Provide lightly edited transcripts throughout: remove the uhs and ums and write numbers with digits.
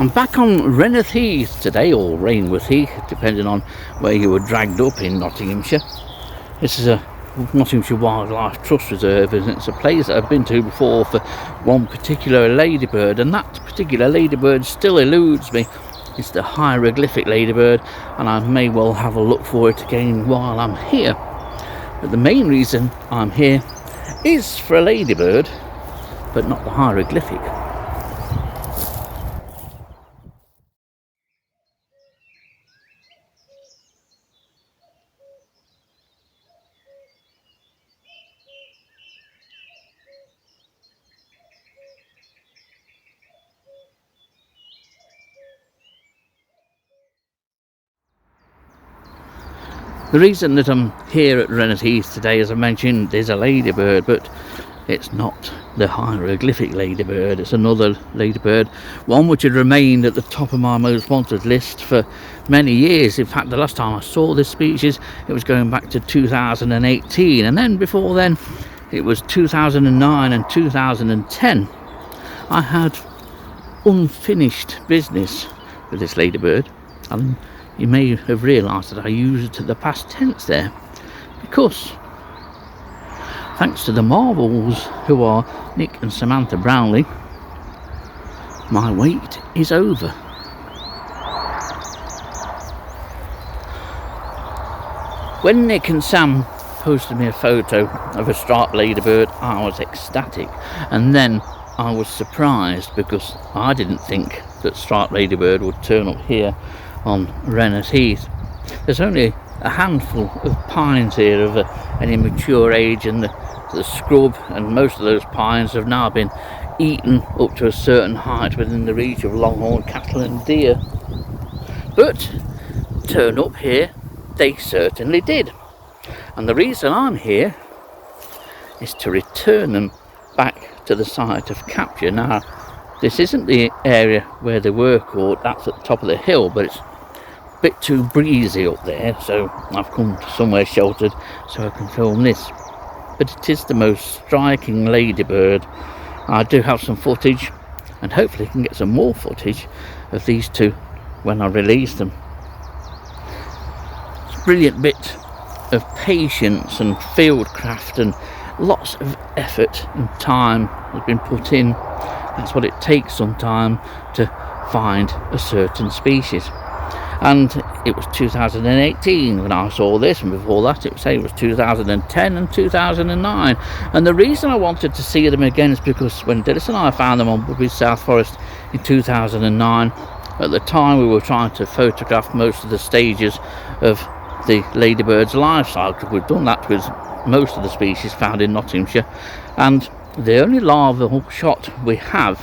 I'm back on Reneth Heath today, or Rainworth Heath, depending on where you were dragged up in Nottinghamshire. This is a Nottinghamshire Wildlife Trust Reserve, and it's a place that I've been to before for one particular ladybird, and that particular ladybird still eludes me. It's the hieroglyphic ladybird, and I may well have a look for it again while I'm here. But the main reason I'm here is for a ladybird, but not the hieroglyphic. The reason that I'm here at Reneth Heath today, as I mentioned, is a ladybird, but it's not the hieroglyphic ladybird. It's another ladybird, one which had remained at the top of my most wanted list for many years. In fact, the last time I saw this species, it was going back to 2018, and then before then it was 2009 and 2010. I had unfinished business with this ladybird, and you may have realised that I used the past tense there, because thanks to the marvels who are Nick and Samantha Brownlee, my wait is over. When Nick and Sam posted me a photo of a striped ladybird, I was ecstatic, and then I was surprised because I didn't think that striped ladybird would turn up here on Reneth Heath. There's only a handful of pines here of an immature age, and the scrub, and most of those pines have now been eaten up to a certain height within the reach of longhorn cattle and deer. But turn up here they certainly did, and the reason I'm here is to return them back to the site of capture. Now, this isn't the area where they were caught, that's at the top of the hill, but it's a bit too breezy up there, so I've come to somewhere sheltered so I can film this. But it is the most striking ladybird. I do have some footage, and hopefully I can get some more footage of these two when I release them. It's a brilliant bit of patience and fieldcraft, and lots of effort and time has been put in. That's what it takes sometimes to find a certain species. And it was 2018 when I saw this, and before that it was 2010 and 2009. And the reason I wanted to see them again is because when Dennis and I found them on Woodbridge South Forest in 2009, at the time we were trying to photograph most of the stages of the ladybird's life cycle. We've done that with most of the species found in Nottinghamshire, and the only larval shot we have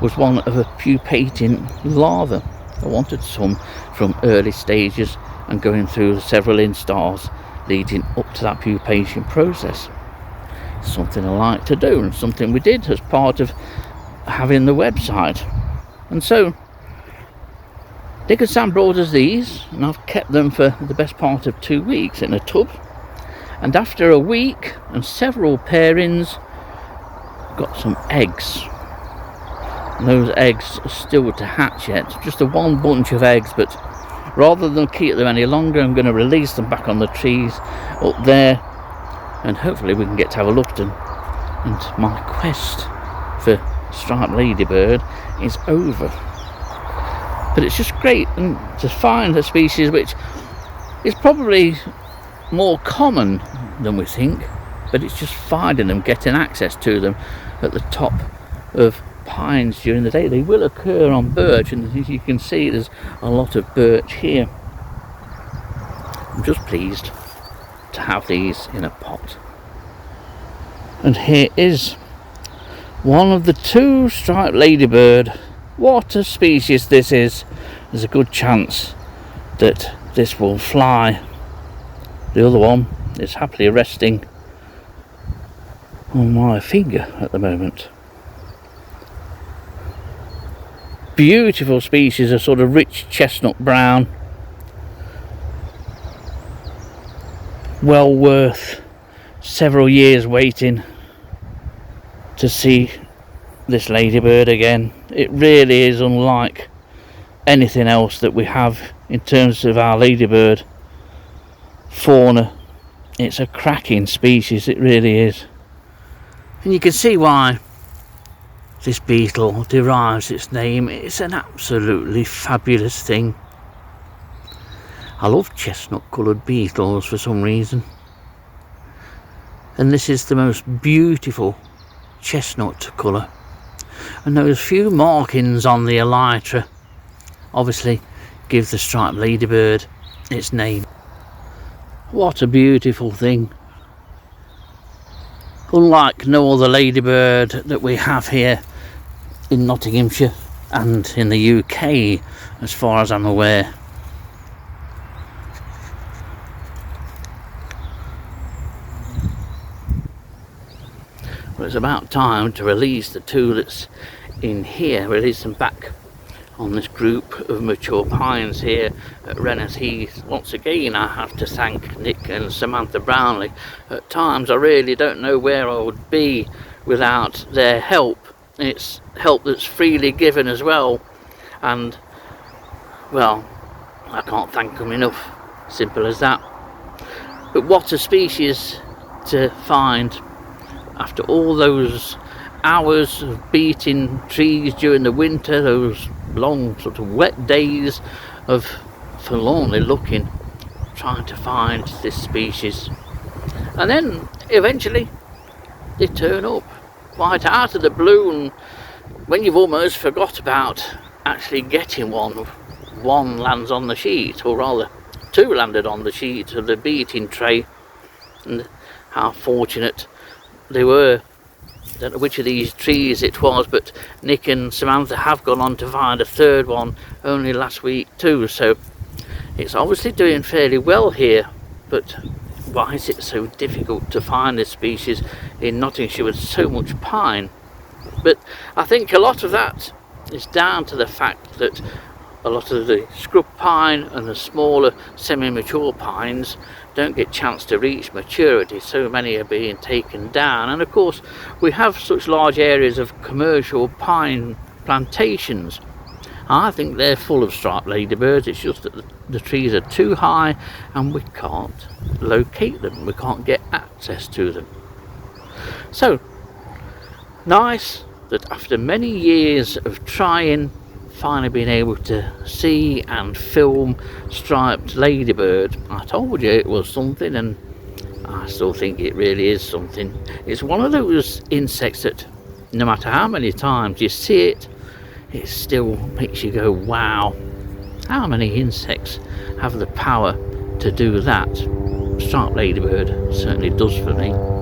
was one of a pupating larva. I wanted some from early stages and going through several instars leading up to that pupation process. Something I like to do, and something we did as part of having the website. And so Nick and Sam brought us these, and I've kept them for the best part of 2 weeks in a tub. And after a week and several pairings, got some eggs. And those eggs are still to hatch yet, just a one bunch of eggs, but rather than keep them any longer, I'm going to release them back on the trees up there, and hopefully we can get to have a look at them. And my quest for striped ladybird is over. But it's just great to find a species which is probably more common than we think, but it's just finding them, getting access to them at the top of pines during the day. They will occur on birch, and as you can see there's a lot of birch here. I'm just pleased to have these in a pot. And here is one of the two striped ladybird. What a species this is. There's a good chance that this will fly. The other one is happily resting on my finger at the moment. Beautiful species, a sort of rich chestnut brown. Well worth several years waiting to see this ladybird again. It really is unlike anything else that we have in terms of our ladybird fauna. It's a cracking species, it really is. And you can see why this beetle derives its name. It's an absolutely fabulous thing. I love chestnut coloured beetles for some reason. And this is the most beautiful chestnut colour. And those few markings on the elytra obviously give the striped ladybird its name. What a beautiful thing. Unlike no other ladybird that we have here in Nottinghamshire and in the UK, as far as I'm aware. Well, it's about time to release the two that's in here, release them back on this group of mature pines here at Renner's Heath. Once again, I have to thank Nick and Samantha Brownlee. At times I really don't know where I would be without their help. It's help that's freely given as well, and well, I can't thank them enough. Simple as that. But what a species to find after all those hours of beating trees during the winter, those long sort of wet days of forlornly looking, trying to find this species. And then eventually they turn up quite out of the blue, and when you've almost forgot about actually getting one lands on the sheet, or rather two landed on the sheet of the beating tray. And how fortunate they were. I don't know which of these trees it was, but Nick and Samantha have gone on to find a third one only last week too, so it's obviously doing fairly well here. But why is it so difficult to find this species in Nottinghamshire with so much pine? But I think a lot of that is down to the fact that a lot of the scrub pine and the smaller semi-mature pines don't get a chance to reach maturity. So many are being taken down, and of course we have such large areas of commercial pine plantations. I think they're full of striped ladybirds. It's just that the trees are too high and we can't locate them, we can't get access to them. So nice that after many years of trying, finally being able to see and film striped ladybird. I told you it was something, and I still think it really is something. It's one of those insects that no matter how many times you see it, it still makes you go, wow. How many insects have the power to do that? Striped ladybird certainly does for me.